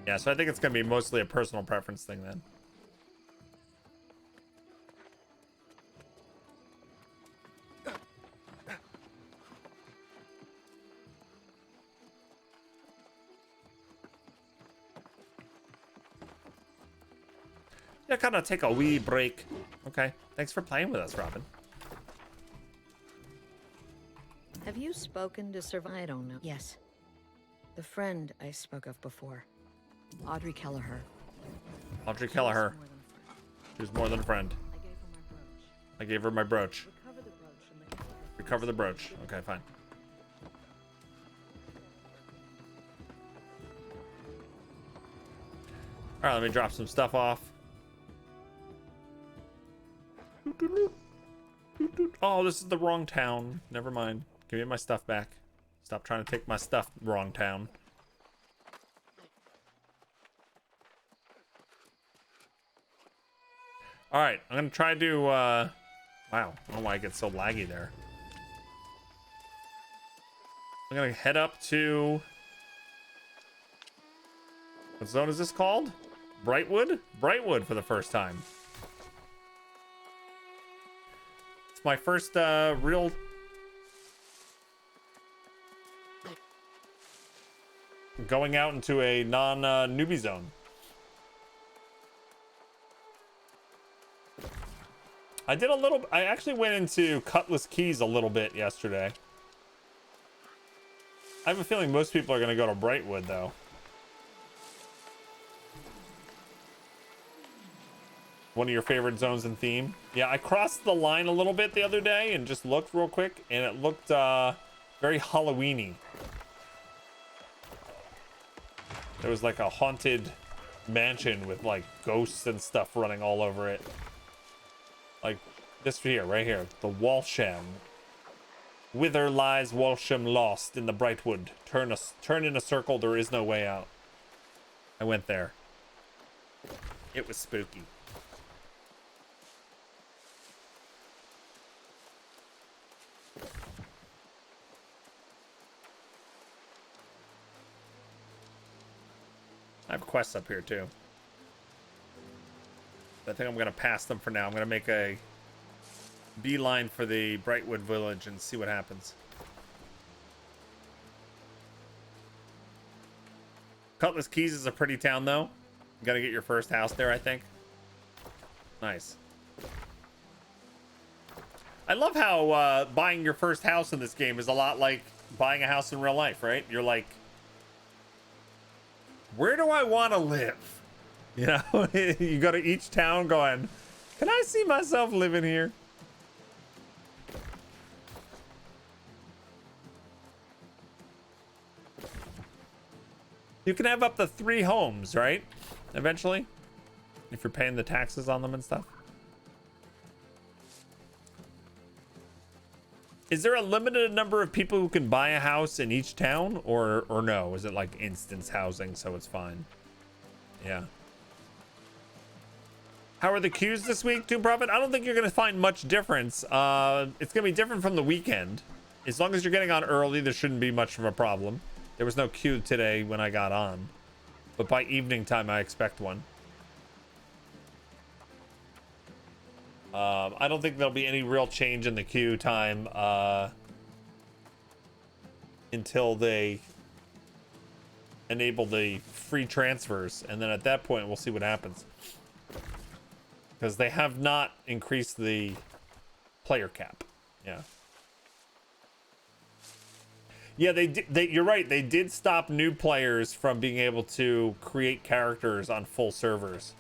Yeah, so I think it's gonna be mostly a personal preference thing then. Yeah, kind of take a wee break. Okay, thanks for playing with us, Robin. Have you spoken to I don't know. Yes. The friend I spoke of before. Audrey Kelleher. Audrey Kelleher. She was more than a friend. I gave her my brooch. Recover the brooch. Okay, fine. All right, let me drop some stuff off. Oh, this is the wrong town. Never mind. Give me my stuff back. Stop trying to take my stuff, wrong town. All right, I'm gonna try to. Wow, I don't know why I get so laggy there. I'm gonna head up to. What zone is this called? Brightwood? Brightwood for the first time. It's my first real. Going out into a non-newbie zone. I did a little. I actually went into Cutlass Keys a little bit yesterday. I have a feeling most people are going to go to Brightwood, though. One of your favorite zones in theme. Yeah, I crossed the line a little bit the other day and just looked real quick, and it looked very Halloween-y. There was like a haunted mansion with like ghosts and stuff running all over it. Like this here, right here. The Walsham. Whither lies Walsham lost in the Brightwood? Turn in a circle, there is no way out. I went there. It was spooky. I have quests up here too. I think I'm gonna pass them for now. I'm gonna make a beeline for the Brightwood village and see what happens. Cutlass Keys is a pretty town though. You gotta get your first house there, I think. Nice. I love how buying your first house in this game is a lot like buying a house in real life, right? You're like, where do I want to live? You know, you go to each town going, can I see myself living here? You can have up to 3 homes, right? Eventually, if you're paying the taxes on them and stuff. Is there a limited number of people who can buy a house in each town, or no? Is it like instance housing, so it's fine? Yeah. How are the queues this week, Doom Prophet? I don't think you're gonna find much difference. It's gonna be different from the weekend. As long as you're getting on early, there shouldn't be much of a problem. There was no queue today when I got on, but by evening time, I expect one. I don't think there'll be any real change in the queue time until they enable the free transfers, and then at that point we'll see what happens, because they have not increased the player cap. Yeah, you're right, they did stop new players from being able to create characters on full servers,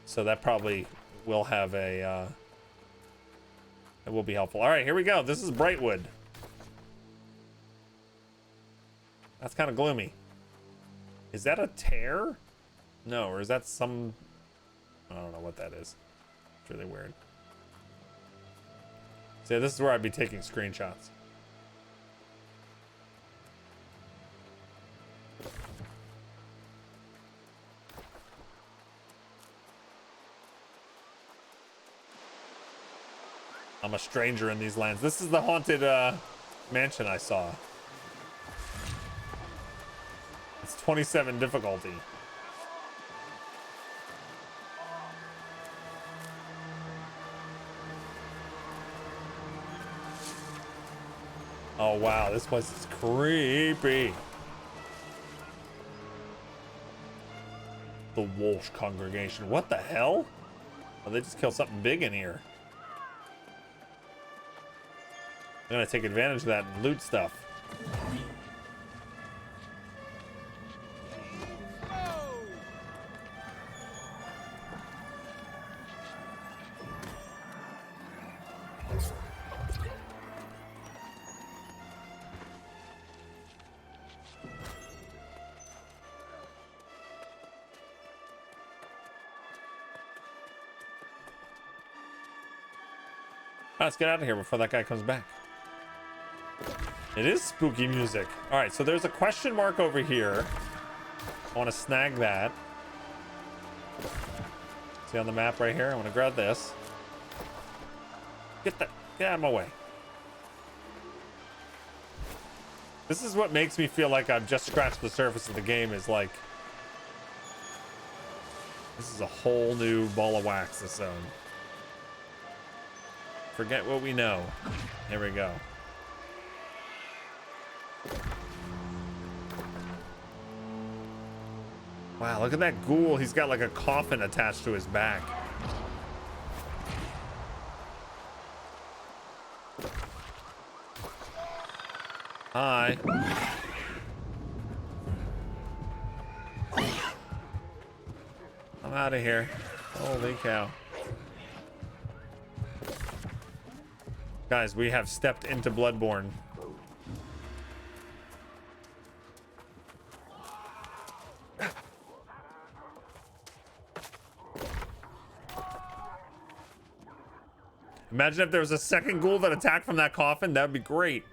so that probably will have a it will be helpful. All right, here we go. This is Brightwood. That's kind of gloomy. Is that a tear? No, or is that some, I don't know what that is. It's really weird. So yeah, this is where I'd be taking screenshots. I'm a stranger in these lands. This is the haunted mansion I saw. It's 27 difficulty. Oh wow, this place is creepy. The Walsh congregation. What the hell? Oh, they just killed something big in here. I'm gonna take advantage of that and loot stuff. Let's get out of here before that guy comes back. It is spooky music. All right, so there's a question mark over here. I want to snag that. See on the map right here? I want to grab this. Get out of my way. This is what makes me feel like I've just scratched the surface of the game, is like, this is a whole new ball of wax, this zone. Forget what we know. Here we go. Wow, look at that ghoul. He's got like a coffin attached to his back. Hi. I'm out of here. Holy cow. Guys, we have stepped into Bloodborne. Imagine if there was a second ghoul that attacked from that coffin. That would be great.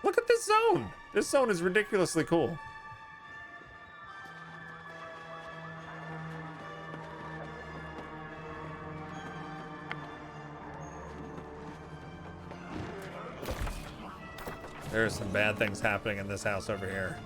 Look at this zone. This zone is ridiculously cool. There's some bad things happening in this house over here.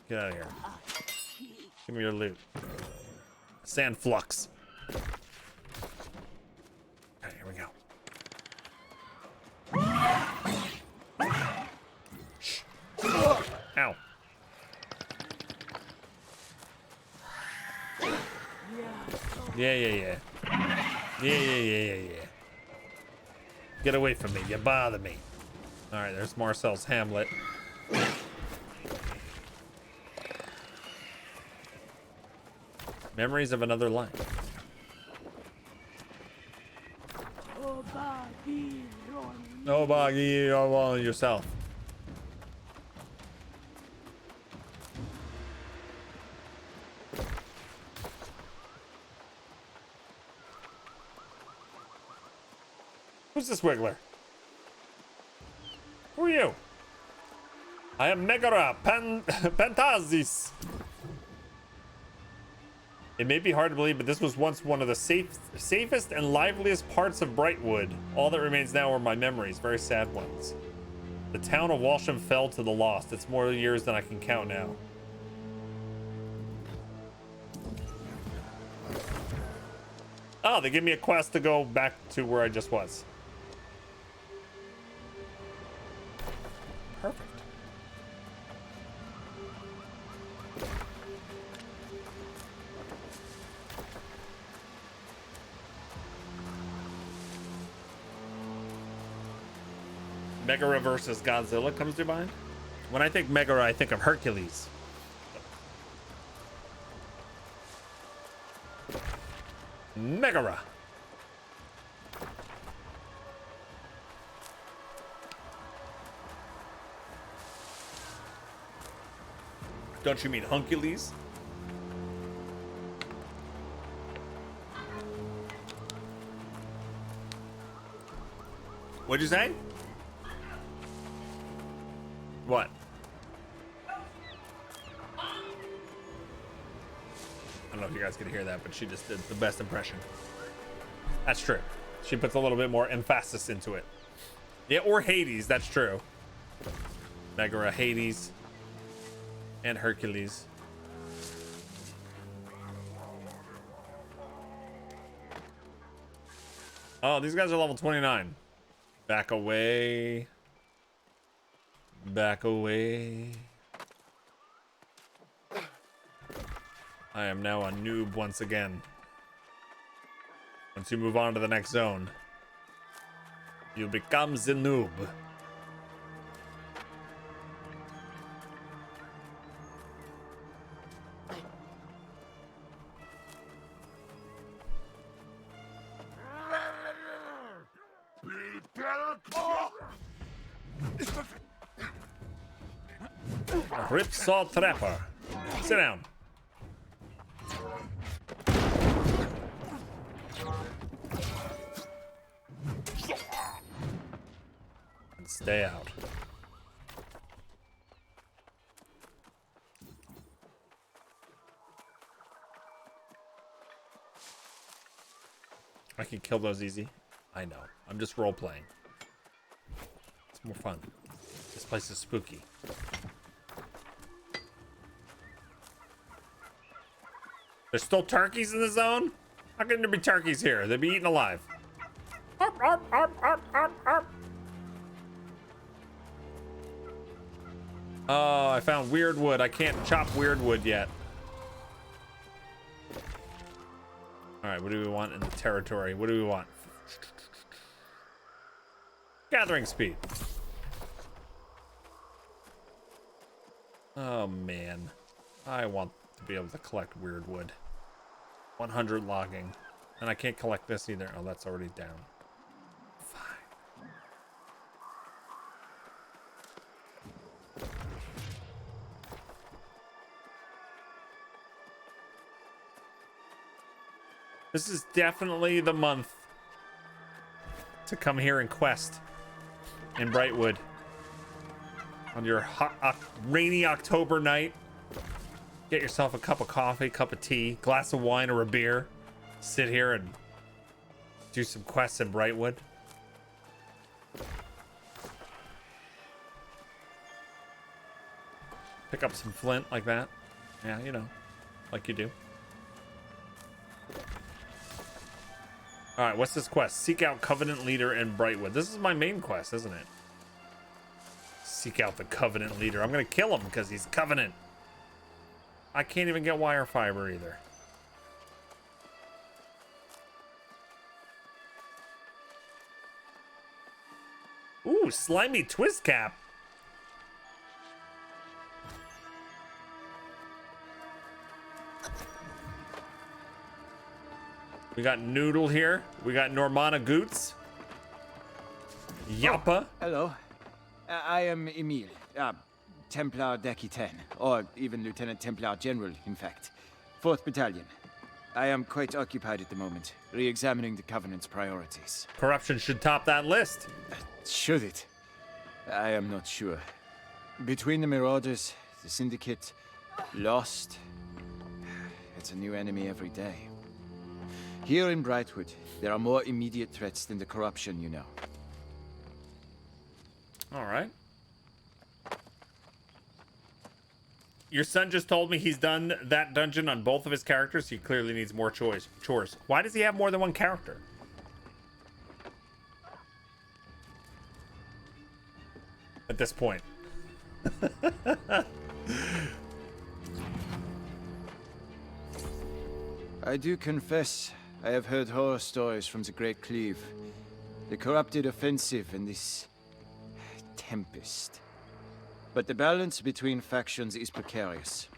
Get out of here. Give me your loot. Sand flux. Okay, here we go. Shh. Ow. Yeah. Get away from me. You bother me. All right, there's Marcel's Hamlet. Memories of another life. No boggy, all yourself. Who's this Wiggler? Who are you? I am Megara Pentazis. It may be hard to believe, but this was once one of the safest and liveliest parts of Brightwood. All that remains now are my memories, very sad ones. The town of Walsham fell to the lost. It's more years than I can count now. Oh, they give me a quest to go back to where I just was. Perfect. Megara versus Godzilla comes to mind. When I think Megara, I think of Hercules. Megara. Don't you mean Huncules? What'd you say? What? I don't know if you guys could hear that, but she just did the best impression. That's true. She puts a little bit more emphasis into it. Yeah, or Hades, that's true. Megara, Hades, and Hercules. Oh, these guys are level 29. Back away. Back away. I am now a noob once again. Once you move on to the next zone, you become the noob. Ripsaw Trapper. Sit down. And stay out. I can kill those easy. I know. I'm just role playing. It's more fun. This place is spooky. There's still turkeys in the zone? How can there be turkeys here? They'd be eaten alive. Arp, arp, arp, arp, arp, arp. Oh, I found weird wood. I can't chop weird wood yet. All right, what do we want in the territory? What do we want? Gathering speed. Oh, man. I want to be able to collect weird wood. 100 logging. And I can't collect this either. Oh, that's already down. Fine. This is definitely the month to come here and quest in Brightwood. On your hot, rainy October night. Get yourself a cup of coffee, cup of tea, glass of wine or a beer. Sit here and do some quests in Brightwood. Pick up some flint like that. Yeah, you know, like you do. All right, what's this quest? Seek out Covenant Leader in Brightwood. This is my main quest, isn't it? Seek out the Covenant Leader. I'm gonna kill him because he's Covenant. I can't even get wire fiber either. Ooh, slimy twist cap. We got Noodle here. We got Normana Goots. Yappa. Oh, hello. I am Emile. Templar Decky 10, or even Lieutenant Templar General, in fact. 4th Battalion. I am quite occupied at the moment, re-examining the Covenant's priorities. Corruption should top that list. Should it? I am not sure. Between the Marauders, the Syndicate, Lost, it's a new enemy every day. Here in Brightwood, there are more immediate threats than the corruption, you know. All right. Your son just told me he's done that dungeon on both of his characters. He clearly needs more chores. Why does he have more than one character? At this point. I do confess, I have heard horror stories from the Great Cleave. The corrupted offensive and this tempest. But the balance between factions is precarious.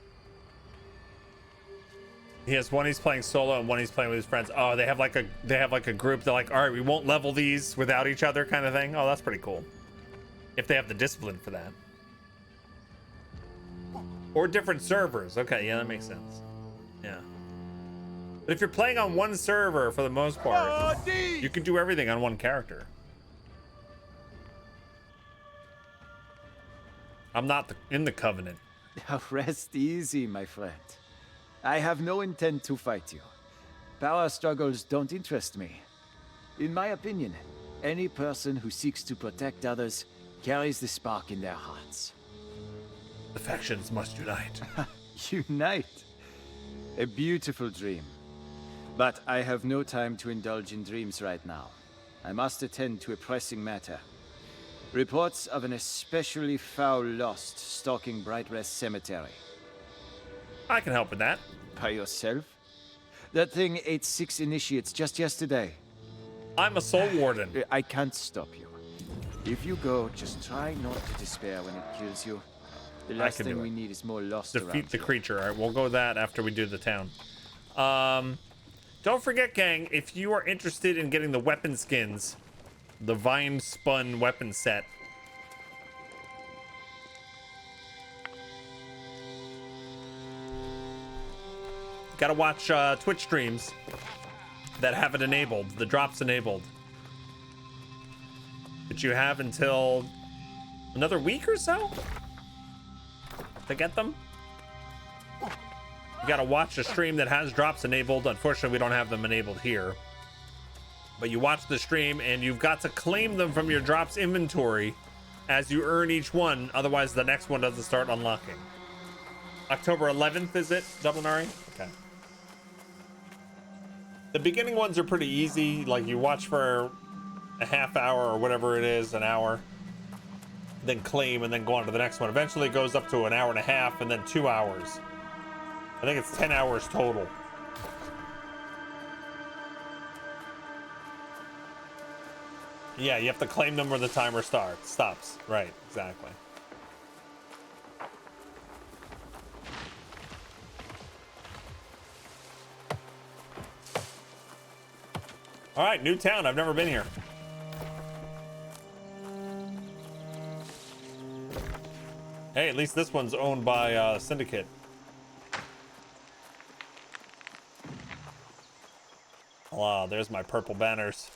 He has one he's playing solo and one he's playing with his friends. Oh, they have like a group. They're like, all right, we won't level these without each other, kind of thing. Oh, that's pretty cool. If they have the discipline for that. Or different servers. Okay, yeah, that makes sense. Yeah. But if you're playing on one server for the most part, you can do everything on one character. I'm not in the Covenant. Now rest easy, my friend. I have no intent to fight you. Power struggles don't interest me. In my opinion, any person who seeks to protect others carries the spark in their hearts. The factions must unite. Unite? A beautiful dream. But I have no time to indulge in dreams right now. I must attend to a pressing matter. Reports of an especially foul lost stalking Brightrest Cemetery. I can help with that. By yourself? That thing ate 6 initiates just yesterday. I'm a soul warden. I can't stop you. If you go, just try not to despair when it kills you. The last thing we need is more lost around Defeat the you. creature. All right, we'll go with that after we do the town. Don't forget, gang, if you are interested in getting the weapon skins, the vine spun weapon set, gotta watch Twitch streams that have it enabled, the drops enabled. But you have until another week or so to get them. You gotta watch a stream that has drops enabled. Unfortunately, we don't have them enabled here. But you watch the stream and you've got to claim them from your drops inventory as you earn each one. Otherwise, the next one doesn't start unlocking. October 11th, is it, Double Nari? Okay. The beginning ones are pretty easy. Like, you watch for a half hour or whatever it is, an hour, then claim and then go on to the next one. Eventually it goes up to an hour and a half and then 2 hours. I think it's 10 hours total. Yeah, you have to claim them where the timer stops. Right, exactly. All right, new town. I've never been here. Hey, at least this one's owned by Syndicate. Wow, there's my purple banners.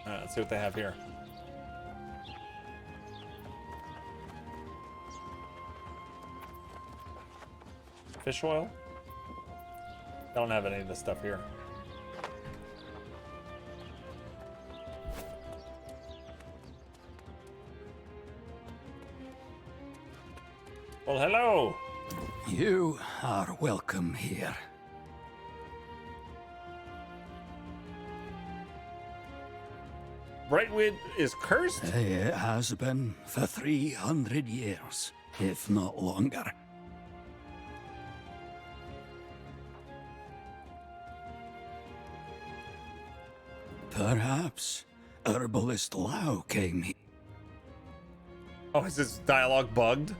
All right, let's see what they have here. Fish oil? I don't have any of this stuff here. Well, hello. You are welcome here. Brightwood is cursed? It has been for 300 years, if not longer. Perhaps Herbalist Lau came here. Oh, is this dialogue bugged?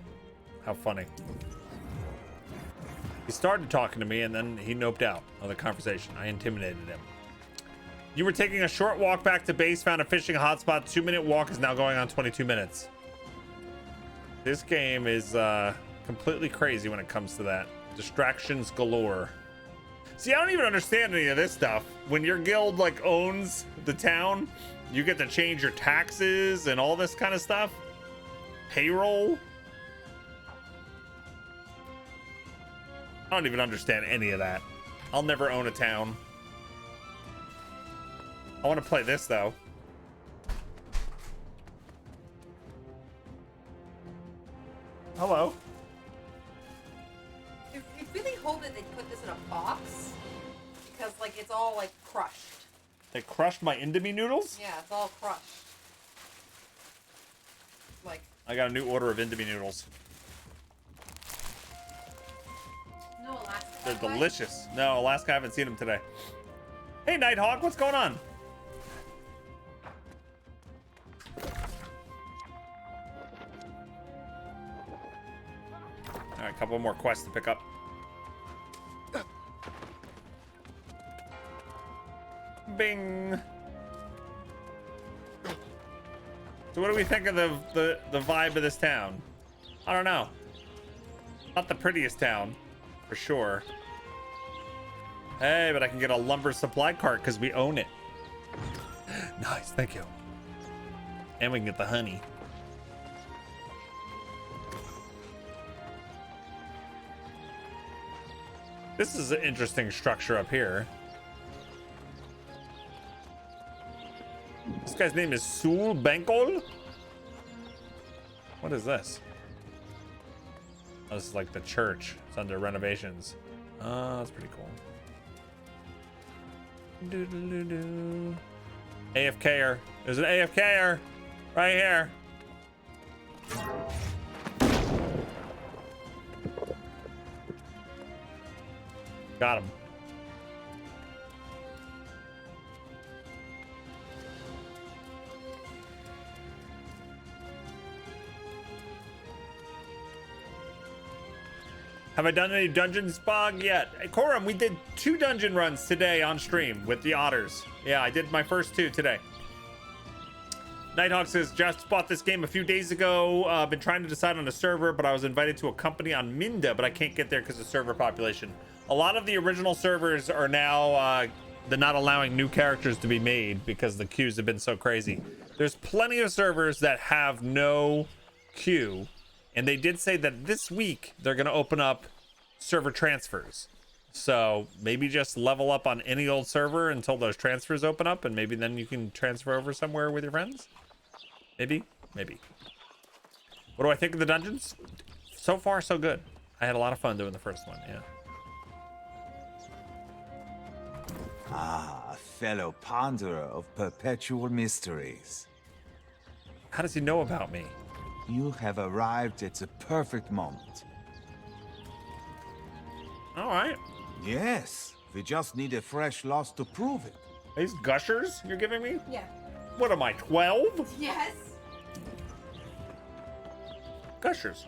How funny. He started talking to me and then he noped out of the conversation. I intimidated him. You were taking a short walk back to base, found a fishing hotspot. 2-minute walk is now going on 22 minutes. This game is completely crazy when it comes to that. Distractions galore. See, I don't even understand any of this stuff. When your guild like owns the town, you get to change your taxes and all this kind of stuff. Payroll. I don't even understand any of that. I'll never own a town. I want to play this though. Hello. I really hope that they put this in a box because, like, it's all like crushed. They crushed my Indomie noodles? Yeah, it's all crushed. Like, I got a new order of Indomie noodles. no Alaska. They're by the way. delicious. No, Alaska, I haven't seen them today. Hey, Nighthawk, what's going on? All right, a couple more quests to pick up. Bing. So what do we think of the vibe of this town? I don't know. Not the prettiest town, for sure. Hey, but I can get a lumber supply cart because we own it. Nice, thank you. And we can get the honey. This is an interesting structure up here. This guy's name is Sul Bankol? What is this? Oh, this is like the church. It's under renovations. Oh, that's pretty cool. Doo-doo-doo-doo. AFKer. There's an AFKer right here. Got him. Have I done any dungeons, Bog, yet? Hey, Corum, we did 2 dungeon runs today on stream with the otters. Yeah, I did my first 2 today. Nighthawk says, just bought this game a few days ago. Been trying to decide on a server, but I was invited to a company on Minda, but I can't get there because of server population. A lot of the original servers are now, they're not allowing new characters to be made because the queues have been so crazy. There's plenty of servers that have no queue. And they did say that this week they're going to open up server transfers. So maybe just level up on any old server until those transfers open up, and maybe then you can transfer over somewhere with your friends. Maybe. What do I think of the dungeons? So far, so good. I had a lot of fun doing the first one, yeah. Ah, a fellow ponderer of perpetual mysteries. How does he know about me? You have arrived at the perfect moment. All right. Yes, we just need a fresh loss to prove it. These gushers you're giving me? Yeah. What am I, 12? Yes. Gushers.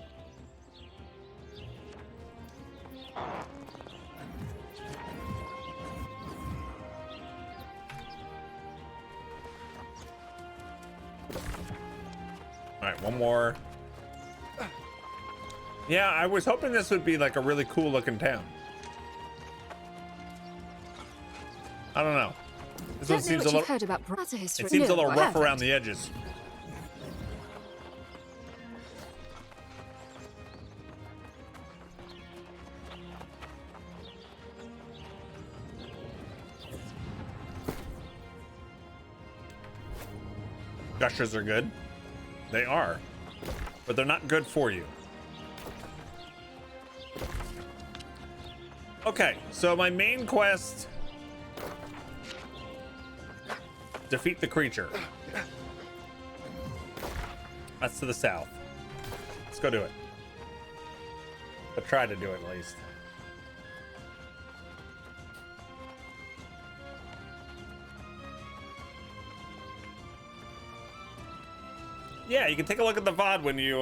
All right, one more. Yeah, I was hoping this would be like a really cool looking town. I don't know. This one seems a little. Heard about brother history. It seems a No, little I rough haven't. around the edges. Gushers are good. They are. But they're not good for you. Okay, so my main quest... defeat the creature. That's to the south. Let's go do it. I'll try to do it at least. Yeah, you can take a look at the VOD when you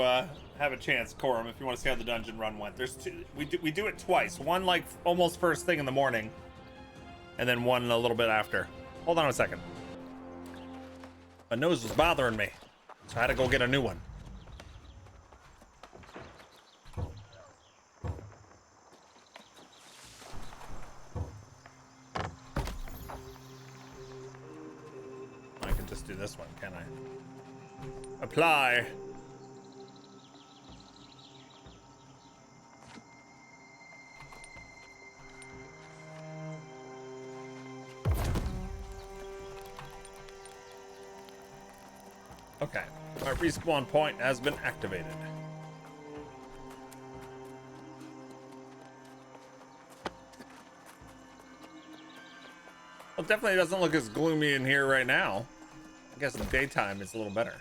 have a chance, Corum, if you want to see how the dungeon run went. There's 2. We do it twice. One like almost first thing in the morning, and then one a little bit after. Hold on a second. My nose was bothering me, so I had to go get a new one. I can just do this one, can I? Apply. Okay, my respawn point has been activated. Well, it definitely doesn't look as gloomy in here right now. I guess in the daytime it's a little better.